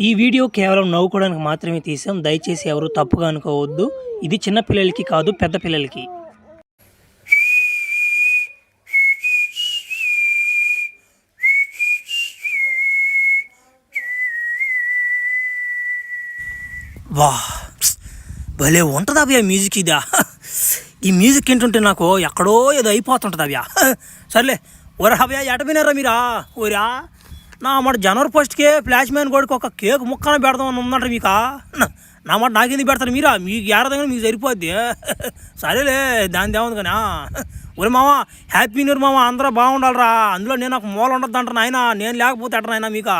ఈ వీడియో కేవలం నవ్వుకోవడానికి మాత్రమే తీసాం. దయచేసి ఎవరు తప్పుగా అనుకోవద్దు. ఇది చిన్న పిల్లలకి కాదు, పెద్ద పిల్లలకి. వా భలే ఉంటుంది అవ్యా మ్యూజిక్. ఇదా ఈ మ్యూజిక్ ఏంటంటే నాకు ఎక్కడో ఏదో అయిపోతుంటుంది అవ్యా. సర్లే ఒరే అవ్యా ఎటపోయినారా మీరా? ఓరా నా మాట జనవరి 1కే ఫ్లాష్ మ్యాన్ కొడుకు ఒక కేక్ ముక్కన పెడదామని ఉందంట మీకా. నా మాట నాకెందుకు పెడతారు మీరా? మీకు ఏరదంగా మీకు సరిపోద్ది. సరేలే దాని దేవదు కానీ. ఒరే మామ హ్యాపీ న్యూ ఇయర్ మామ, అందరూ బాగుండాలరా. అందులో నేను ఒక మూల ఉండద్దు అంటారు నాయన, నేను లేకపోతే అంటారు మీకా.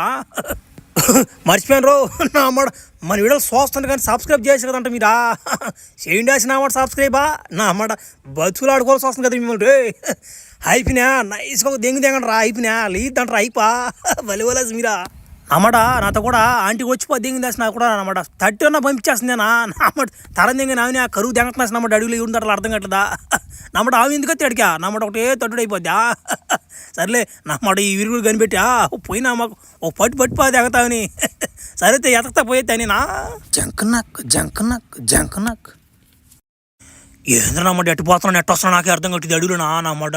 మర్చిపోయాను రో నా మాట. మన వీడియోలు చూస్తాను కానీ సబ్స్క్రైబ్ చేసి కదంట మీరా. చేయండి వేసి నా మాట సబ్స్క్రైబా. నా మాట బతుకులు ఆడుకోవాల్సి వస్తుంది కదా మిమ్మల్ని. రే అయిపోయినా నైస్గా ఒక దెంగండి రా. అయిపోయినా లేదంటారా అయిపా వలివలేసి మీరా. అన్నమాట నాతో కూడా ఆంటీ వచ్చిపో దెంగి దాసిన కూడా అన్నమాట 30 అన్నా పంపించేస్తుందేనా. నామాట తరం దెంగి నావిని ఆ కరువు దెంగట్లేసి నమ్మట అడుగులు ఇవ్వడం అర్థం కట్టదా. నమ్మట ఆమె ఎందుకు అడిగా నమ్మట ఒకటే తట్టుడు అయిపోద్దా. సర్లే నమ్మట ఈ విరుగుడు కనిపెట్టా పోయినా మాకు ఒక పట్టిపోతే ఎగతావని. సరైతే ఎతకతా పోయేది అని నా జంకనక్ ఏంద్ర నమ్మట ఎట్టిపోతున్నా నెట్ వస్తున్నా నాకే అర్థం కట్టింది అడుగులునా నమ్మట.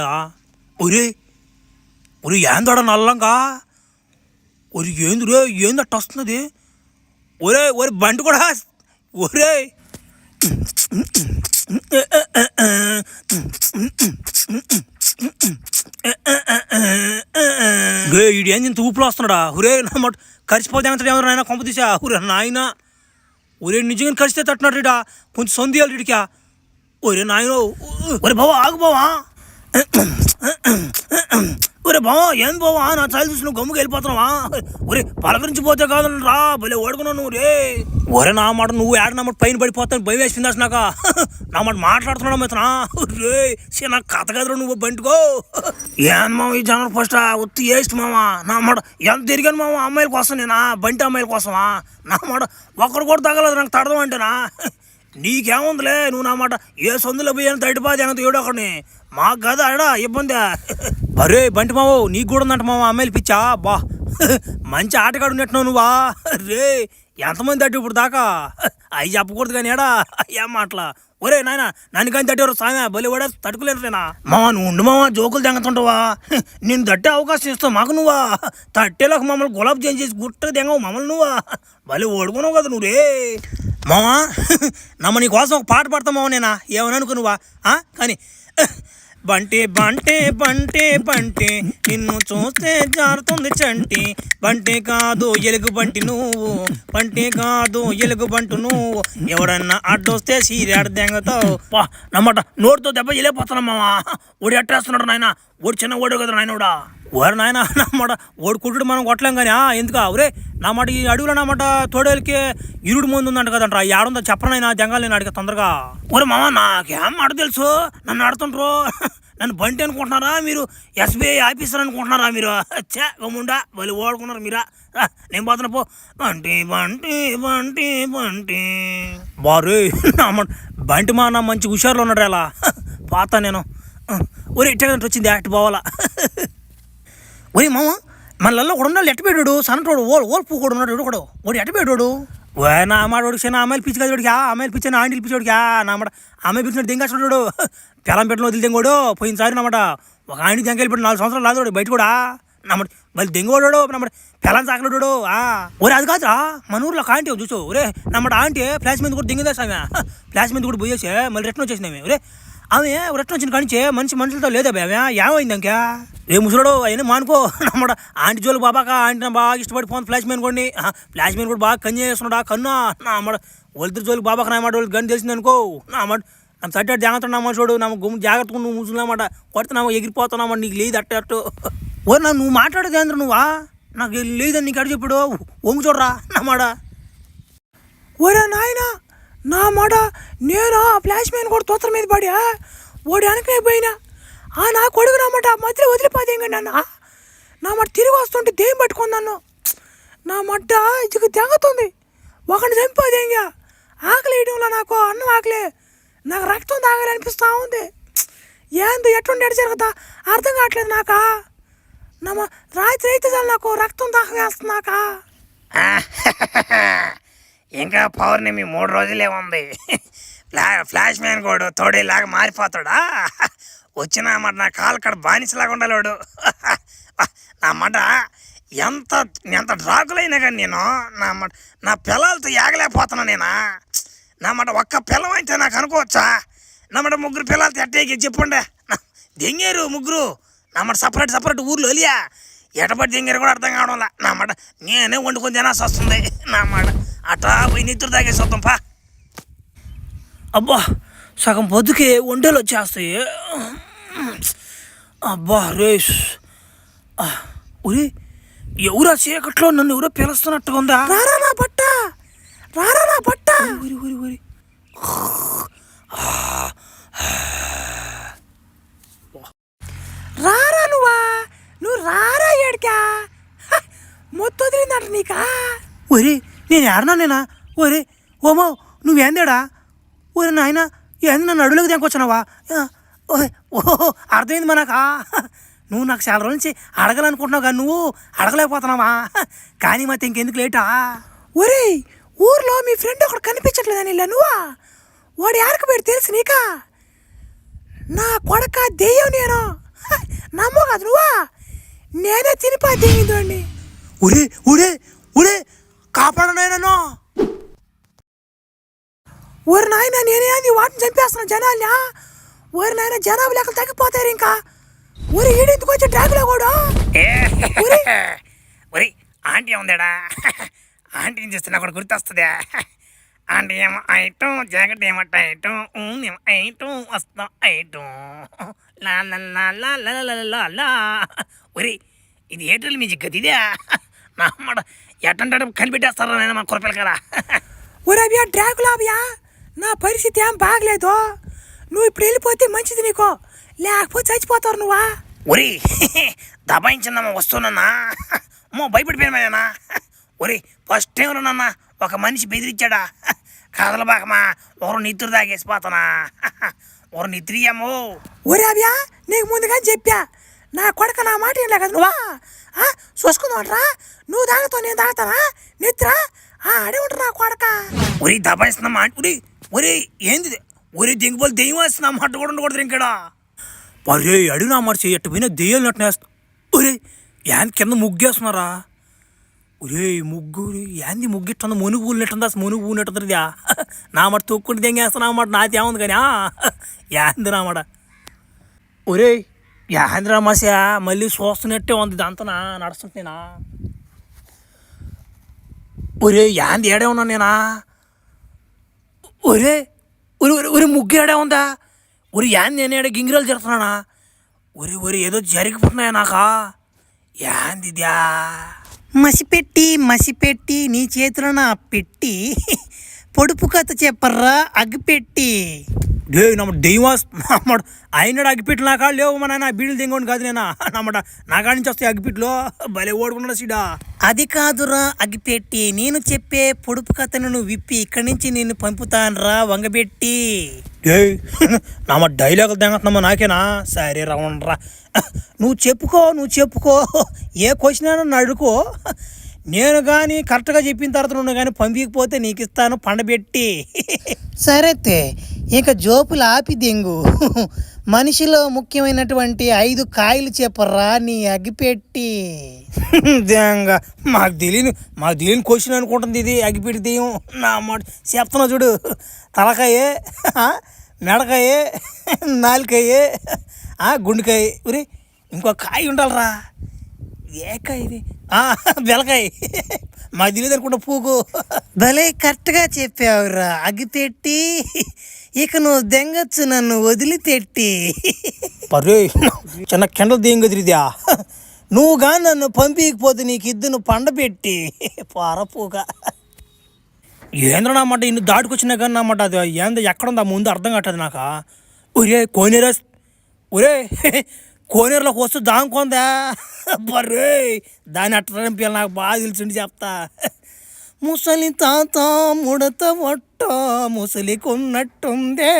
ఒరే ఒరే ఏందడ నల్లంగా ఒరే ఏందురే ఏంది అట్ట వస్తున్నది. ఒరే ఒరే బండి కూడా ఒరే ఈడు ఏంది ఇంత ఊపులో వస్తున్నాడా. ఒరే నమ్మట కరిచిపోతే ఏమంటాడు ఏమన్నా నాయన కొంప తీసా. ఒరే నాయన ఒరే నిజంగా కరిస్తే తట్టున్నాడు ఇడా కొంచెం సొందియాలి ఇడికా. ఒరే నాయన ఒరే బావా ఆగు బావా. ఒరే బావా ఏం బావా నా చాలు చూసి నువ్వు గమ్ముకి వెళ్ళిపోతున్నావా. ఒరే పలకరించిపోతే కాదు రా భలే ఓడుకున్నావు నువ్వు. రే ఒరే నా మాట నువ్వు ఏడ నా మాట పైన పడిపోతాను భయం వేసింది నాక. నా మాట మాట్లాడుతున్నావు మెత్తనా. రే నాకు కథ కదరా నువ్వు బంటికో. ఏం మామ ఈ జనవరి 1 ఉత్తి వేస్ట్ మామ. నా మాట ఎంత తిరిగాను మామ అమ్మాయిల కోసం నేనా బంటి అమ్మాయిల కోసమా. నా మాట ఒక్కడు కూడా తగలదు నాకు తడదాం అంటేనా. నీకేముందిలే నువ్వు నా మాట ఏ సొందులో పోయాను తడిపాది ఎంత ఏడో ఒకడిని మాకు కదా ఆడా ఇబ్బంది. అరే బంటి మావో నీకు కూడా ఉందంట మామ అమ్మాయిలు పిచ్చా. బా మంచి ఆటగాడు ఉన్నట్టున్నావు నువ్వా. రే ఎంతమంది తట్టు ఇప్పుడు దాకా అవి చెప్పకూడదు కానీ ఏడా ఏం మాటలా. ఒరే నాయన నన్ను కానీ తట్టేవారు సామె బలి కూడా తట్టుకోలేరునా. మామ నువ్వు ఉండు మామ జోకులు తెంగతుంటావా. నేను తట్టే అవకాశం ఇస్తావు మాకు నువ్వా. తట్టేలోకి మమ్మల్ని గులాబ్ జామ్ చేసి గుట్ట తెంగవు మమ్మల్ని నువ్వా. బలి ఓడుకున్నావు కదా నువ్వు. రే మామా నమ్మ నీ కోసం ఒక పాట పాడతావు మామ నేనా ఏమని అనుకో నువ్వా. కానీ బంటి బంటే బంటే బంటి నిన్ను చూస్తే జారుతుంది చంటి. బంటి కాదు ఎలుగు బంటి నువ్వు, బంటి కాదు ఎలుగు బంటు నువ్వు. ఎవడన్నా అడ్డొస్తే సీరియడ్ దెంగతావు. నమ్మట నోటితో దెబ్బ వెళ్ళిపోతున్నా మామ. ఓడి అట్టేస్తున్నాడు నాయన. ఓడి చిన్న ఓడు కదా నాయనోడా. ఓరు నాయన నమ్మట ఓడి కుట్టుడు మనం కొట్టలేం కానీ ఎందుకు ఒరే నా మాట ఈ అడుగులో నమ్మట తోడేలకి ఇరుడు ముందు ఉందంట కదంట. ఏడుందో చెప్పనైనా జంగాలు నేను అడిగా తొందరగా. ఒరే మామ నాకేం మాట తెలుసు నన్ను ఆడుతుంటారు. నన్ను బంటి అనుకుంటున్నారా మీరు? SBI ఆఫీసర్ అనుకుంటున్నారా మీరు? గమ్ముండా వాళ్ళు ఓడుకున్నారు మీరా. నేను పోతున్నా పో. బంటి బంటి బంటి బంటి బారు నమ్మ బంటి మా నా మంచి హుషారులో ఉన్నాడు అలా పోతా నేను. ఒరే ఇట్టగంటే వచ్చింది అటు పోవాలా. ఒరే మామ మనల్లో కూడా ఉండాలి ఎట్టబెట్టాడు సన్నటోడు ఓల్పు కూడా ఉన్నాడు కూడా వాడు ఎట్టబెట్టాడు. నా మాటోడికి చిన్న అమ్మాయిలు పిచ్చి కదా వాడికి. అమ్మాయిలు పిచ్చిన ఆంటీలు పిచ్చోడికి నా మాట అమ్మాయి పిచ్చినట్టు దెంగాడు. పిల్లం పెట్టిన వదిలి దెంగోడు పోయినసారి నమాట ఒక ఆంటీ దెంగలు పెట్టి 4 సంవత్సరాలు లాదోడు బయట కూడా నమ్మట మళ్ళీ దెంగోడాడు నమ్మట పిల్లం చాకలేడు. ఒరే అది కాదురా మన ఊర్లో ఒక ఆంటీ చూసు. ఒరే నమ్మట ఆంటీ ఫ్లాష్ మీద కూడా దెంగదేస్తామే. ఫ్లాష్ మీద కూడా పోయేసి మళ్ళీ రిటర్న్ వచ్చేసినామే. ఒరే ఆమె రిటర్న్ వచ్చిన కానించే మనుషులతో లేదా ఆమె ఏమైంది ఇంకా. ఏ ముసలాడు అయినా మానుకో నమ్మడ ఆంటీ జోలు బాబాక ఆంటీ బాగా ఇష్టపడి ఫోన్ ఫ్లాష్ మ్యాన్ కొన్ని ఫ్లాష్ మ్యాన్ కూడా బాగా కన్ను చేస్తున్నాడు. కన్నా నా అమ్మడ వాళ్ళిద్దరు జోలికి బాబాక నా మాట వాళ్ళకి గని తెలిసింది అనుకో. నా అమ్మ నన్ను సట్టాడు జాగ్రత్త నమ్మ చూడు నమ్మ గుమ్మ జాగ్రత్తగా నువ్వు ముసలన్నమాట కొడుతున్నావు ఎగిరిపోతున్నావు నీకు లేదు అట్టు. ఓ నువ్వు మాట్లాడేది ఏంద్ర నువ్వా నాకు లేదని నీకు అడు చెప్పాడు ఒంగు చూడరా నా మాట. ఓరా నాయన నా మాట నేను ఫ్లాష్ మ్యాన్ కూడా తోతల మీద పడా ఓడి వెనకైపోయినా నా కొడుకు నామాట మధ్యలో వదిలిపోతే నన్ను నా మాట తిరిగి వస్తుంటే దేం పట్టుకుందాను. నా మట్ట ఇది తెగుతుంది ఒకటి చంపోదే ఇంకా ఆకలి వేయడంలో నాకు అన్నం ఆకలే నాకు రక్తం తాగాలనిపిస్తూ ఉంది. ఏందో ఎట్టుండి ఎడ జరుగుతా అర్థం కావట్లేదు నాకా. రాత్రి అయితే చాలు నాకు రక్తం దాహం వేస్తుంది నాకా. ఇంకా పౌర్ణమి 3 రోజులే ఉంది. ఫ్లాష్ మ్యాన్ కూడా తోడేలాగా మారిపోతాడా? వచ్చిన మాట నా కాలు కడ బానిసలాగా ఉండాలోడు. నా మాట ఎంత ఎంత డ్రాకులైనా కానీ నేను నా పిల్లలతో ఏగలేకపోతున్నా నేనా. నా మాట ఒక్క పిల్లం అయితే నాకు అనుకోవచ్చా? నా మాట 3 పిల్లలతో ఎట్టేకి చెప్పండి. దెంగారు 3 నా మాట సపరేట్ ఊర్లో వెళ్ళియా ఎటపడి దెంగారు కూడా అర్థం కావడంలా. నా మాట నేనే వండుకొని తినాల్సి వస్తుంది. నా మాట అట్లా పోయి నిద్ర తాగేసి వద్దాం పా. అబ్బా సగం పొద్దుకి ఒంటెలు వచ్చేస్తాయి. అబ్బా రేష్ ఉరి ఎవరా చీకట్లో నన్ను ఎవరో పిలుస్తున్నట్టుగా ఉందా? రారా నా బట్ట ఊరి ఊరి ఊరి రారా నువ్వు రారా ఏడికా మొత్తం వదిలిందట నీకా? ఒరే నేను ఏడనా ఒరే ఓమో నువ్వేందేడా? ఒరే నాయన ఏంది నన్ను అడుగులోకి దేకొచ్చినావా? ఓహో అర్థమైంది మనకా. నువ్వు నాకు చాలా రోజుల నుంచి అడగాలనుకుంటున్నావు కానీ నువ్వు అడగలేకపోతున్నావా? కానీ ಮತ್ತೆ ఇంకెందుకు లేటా? ఒరే ఊర్లో మీ ఫ్రెండ్ ఒకడు కనిపించట్లేదని ఇలా నువ్వా? వాడు యారకు పెట్టి తెలుసు నీకా? నా కొడక దెయ్యం నేను నమ్మో కాదు నువ్వా? నేనే తినిపా దెయ్యిందండి. ఒరే కాపాడనైనా ఊరి నాయన నేనే అది వాటిని చంపేస్తున్నా జనాల్ని. ఊరి నాయన జనాభా లెక్కలు తగ్గిపోతారు ఇంకా. ఊరి ఈడెందుకు వచ్చి డ్రాగులో కూడా ఒరి ఆంటీ ఉందాడా? ఆంటీని చూస్తే నాకు కూడా గుర్తొస్తుందా? ఆంటీ ఏమో ఐటం జాకెట్ ఏమో ఐటం ఐటం వస్తాం ఐటం లా. ఒరి ఇది ఏటల్ మ్యూజిక్ కదా ఇదే? నా అమ్మ ఎట్టంటాడు కనిపెట్టేస్తారా నేను మా కురపిల్ల కదా. ఒరేవియా డ్రాగులావియా నా పరిస్థితి ఏం బాగలేదు. నువ్వు ఇప్పుడు వెళ్ళిపోతే మంచిది నీకో, లేకపోతే చచ్చిపోతావు నువ్వా. ఒరి దబాయించిందమ్మా వస్తున్నా భయపడిపోయినా. ఒరి ఫస్ట్ టైంలో నాన్న ఒక మనిషి బెదిరించాడా? కదలబాకమా ఒకరు నిద్ర తాగేసిపోతానా ఒకరు నిద్రియమ్మో. ఒరే అవ్యా నీకు ముందుగా చెప్పా నా కొడక నా మాట ఏం కదా నువ్వా చూసుకుందామంటరా? నువ్వు తాగుతావు నేను తాగుతానా నిద్ర అడే ఉంటా నా కొడక. ఒరి దబాయిస్తున్నామా ఒరే ఏంది ఒరే దెంగిపోలు దెయ్యం వేస్తున్నా మాట కూడా ఉండకూడదు ఇంకడా. ఒరే అడిగినా మాట చెయ్యట్టు పోయినా దెయ్యాలు నట్టునేస్తా. ఒరే యాంది కింద ముగ్గేస్తున్నారా? ఒరే ముగ్గు యాంది ముగ్గిట్టుంది మునుగు పూనట్టుందా? మునుగు పూనట్టుందిదా నా మాట తొక్కుంటే దెంగేస్తున్నా మాట నాతేముంది కానీ యాంది నా మాట. ఒరే యాంది రామాసా మళ్ళీ చూస్తున్నట్టే ఉంది ఇదంతా నడుస్తుంటేనా? ఒరే యాంది ఏడే ఉన్నా నేనా? ఒరే ఒరే ముగ్గు ఏడే ఉందా? ఒరి యాంది నేను ఏడే గింగిరాలు జరుగుతున్నానా? ఒరి ఏదో జరిగిపోతున్నాయా నాకా? యాందిద్యా మసిపెట్టి నీ చేతిలో నా పెట్టి పొడుపు కథ చెప్పర్రా అగ్గిపెట్టి. డే నమ్మ దెయ్యమాస్ నమ్మడు అయినాడు అగ్గిపెట్లు నా కాళ్ళు లేవు మన బీడులు తెంగోండి కాదు నేనా నమ్మట నా కాడి నుంచి వస్తాయి అగ్గిపెట్లు భలే ఓడుకున్నాడు సీడా. అది కాదురా అగ్గిపెట్టి నేను చెప్పే పొడుపు కథను నువ్వు విప్పి ఇక్కడి నుంచి నేను పంపుతానురా వంగబెట్టి. డే నమ్మ డైలాగులు తెంగతున్నామా నాకేనా? సరే రౌండ్రా నువ్వు చెప్పుకో ఏ క్వశ్చన్ అయినా నన్ను అడుకో. నేను కానీ కరెక్ట్గా చెప్పిన తర్వాత నువ్వు కానీ పంపించకపోతే నీకు ఇస్తాను పండబెట్టి. సరేతే ఇక జోపులు ఆపి దెంగు మనిషిలో ముఖ్యమైనటువంటి 5 కాయలు చెప్పరా నీ అగ్గిపెట్టి. దేంగా మాకు తెలియని క్వశ్చన్ అనుకుంటుంది ఇది అగ్గిపెట్టి దెయ్యం. నా మాట చెప్తున్నా చూడు తలకాయే మెడకాయే నాలుకాయే గుండెకాయ ఉరి ఇంకో కాయ ఉండాలరా. ఏ కాయ ఇది? బెలకాయ మాకు తెలియదు అనుకుంటా పూకు. భలే కరెక్ట్గా చెప్పావురా అగ్గిపెట్టి. ఇక నువ్వు దెంగచ్చు నన్ను వదిలిపెట్టి. పర్రే చిన్న కిండలు దెంగదిరిదా నువ్వు కానీ నన్ను పంపించకపోతే నీకు ఇద్దరు పండబెట్టి పారపోగా. ఏంద్రనమాట ఇన్ని దాటుకొచ్చినా కానీ అన్నమాట అది ఏందో ఎక్కడుందా ముందు అర్థం కట్టదు నాకా. ఒరే కోనేరులోకి వస్తూ దాంకొందా బర్రే దాన్ని అట్టంపి నాకు బాగా తెలిసిండి చెప్తా. ముసలి తాత ముడత ఒట్ట ముసలి కొన్నట్టుందే.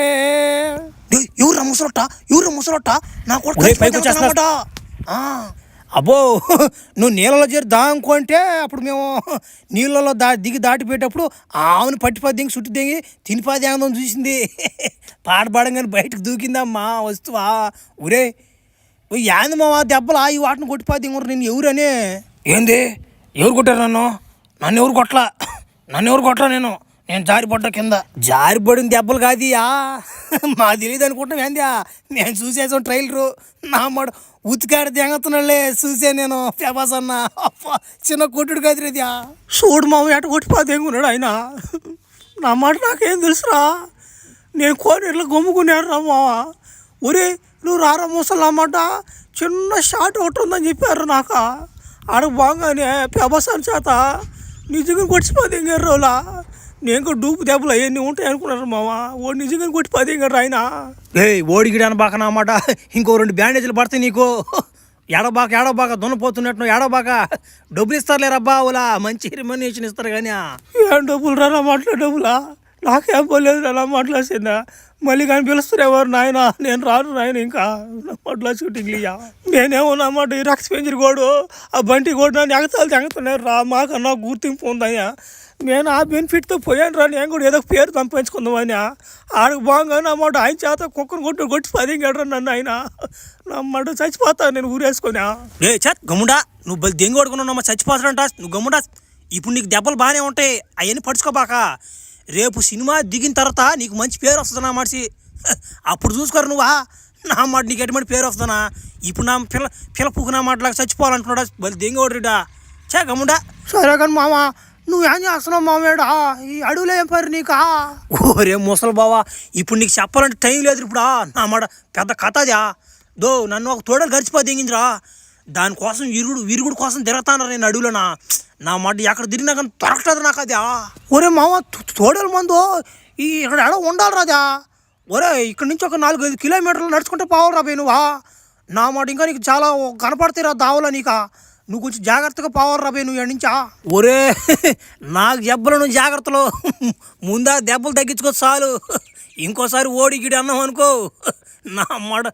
ఎవరు ముసలొట్ట నా కొడుకు అబ్బో నువ్వు నీళ్ళలో చేరి దాంకుంటే అప్పుడు మేము నీళ్ళలో దిగి దాటిపోయేటప్పుడు ఆవును పట్టిపోద్ది దిగి చుట్టూ దిగి తినిపోది ఆనందం చూసింది. పాట పాడంగానే బయటకు దూకిందమ్మా వస్తువా. ఒరే ఏంది మావా దెబ్బలా ఈ వాటిని కొట్టిపోద్ది ఇంకొరు నేను ఎవరని. ఏంది ఎవరు కొట్టారు నన్ను ఎవరు కొట్టలా నేను జారిపడ్డా కింద. జారిపడిన దెబ్బలు కాదియా మా తెలియదు అనుకుంటాం ఏంది. నేను చూసేసాం ట్రైలరు నా మాట ఉతికాడ దెంగతున్నాళ్ళే చూసే నేను ఫేమస్ అన్న చిన్న కొట్టుడు కాదురేదియా. చూడు మామ ఎట కొట్టిపోతేంగున్నాడు ఆయన. నా మాట నాకేం తెలుసురా, నేను కోనేరులో గమ్ముకున్నాడు రా మావ. ఒరే నువ్వు రారా ముసలు అన్నమాట చిన్న షాట్ ఒకటి ఉందని చెప్పారు నాకు. ఆడకు బాగానే ప్రభాసాన్ చేత నిజంగా కొట్టిపోతే ఇంకారు రోజులా. నేను కూడా డూపు దెబ్బలు అవన్నీ ఉంటాయి అనుకున్నారు మామ. ఓడి నిజంగా కొట్టిపోతే ఇంకారు ఆయన. ఓడిగిడాను బాక అన్నమాట. ఇంకో 2 బ్యాండేజీలు పడతాయి నీకు. ఏడబాక దున్నపోతున్నట్టు ఏడబాక డబ్బులు ఇస్తారులేరబ్బా. ఓలా మంచి రిమనేషన్ ఇస్తారు కానీ ఏం డబ్బులు రా డబ్బులా నాకేం పోలేదు రా మాట్లాడుతున్నా. మళ్ళీ కానీ పిలుస్తారు ఎవరు నాయన, నేను రాను నాయన ఇంకా మాట్లాడు షూటింగ్లియా. నేనేమో అన్నమాట ఈ రక్త పెంజరి గోడు ఆ బంటి గోడు నన్ను ఎగతాలు తెంగుతున్నారు రా. మాకన్నా గుర్తింపు ఉందయ్యా. నేను ఆ బెనిఫిట్తో పోయాను రా. నేను కూడా ఏదో పేరు సంపాదించుకుందామని. ఆడకు బాగా అన్నమాట ఆయన చేత కుక్కను కొట్టి పదింగాడు నన్ను ఆయన. నమ్మడు చచ్చిపోతాను నేను ఊరేసుకున్నా. గమ్ముడా నువ్వు బలి దెంగి కొడుకున్నావు చచ్చిపోతాడంట. నువ్వు గమ్ముడా ఇప్పుడు నీకు దెబ్బలు బాగానే ఉంటాయి అవన్నీ పడుచుకోబాక. రేపు సినిమా దిగిన తర్వాత నీకు మంచి పేరు వస్తుంది నా మనిషి. అప్పుడు చూసుకోరు నువ్వా నా మాట నీకు ఎటువంటి పేరు వస్తుందా. ఇప్పుడు నా పిల్ల పువ్వు నా మాటలాగా చచ్చిపోవాలంటున్నాడా బలి దెంగోడ్రిడా. గమ్ముడా సరే కానీ మామ నువ్వేం చేస్తున్నావు మామేడా ఈ అడవులో ఏం పరి నీకా. ఓరే ముసలి బావా ఇప్పుడు నీకు చెప్పాలంటే టైం లేదు ఇప్పుడు. నా మాట పెద్ద కథ అదా. నన్ను ఒక తోడలు గడిచిపోయి దిగిందిరా. దానికోసం విరుగుడు కోసం తిరుగుతాను నేను అడవులోనా. నా మాట ఎక్కడ తిరిగినా కానీ దొరకలేదు నాకు అదా. ఒరే మామ తోడల మందు ఇక్కడ ఎడ ఉండాలి రాదా. ఒరే ఇక్కడ నుంచి ఒక 4-5 కిలోమీటర్లు నడుచుకుంటే పోవాలి రా నువ్వా. నా మాట ఇంకా నీకు చాలా కనపడతాయి రా దావలా నీకా. నువ్వు కొంచెం జాగ్రత్తగా పోవాలి రా నువ్వు ఎక్కడి నుంచా. ఒరే నాకు దెబ్బలు నువ్వు జాగ్రత్తలు ముందా దెబ్బలు తగ్గించుకో చాలు. ఇంకోసారి ఓడిగిడి అన్నావు అనుకో నా మాట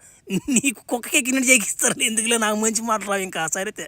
నీకు కుక్కకి ఎక్కినట్టు చేయిస్తారు. ఎందుకులే నాకు మంచి మాట రావు ఇంకా సరైతే.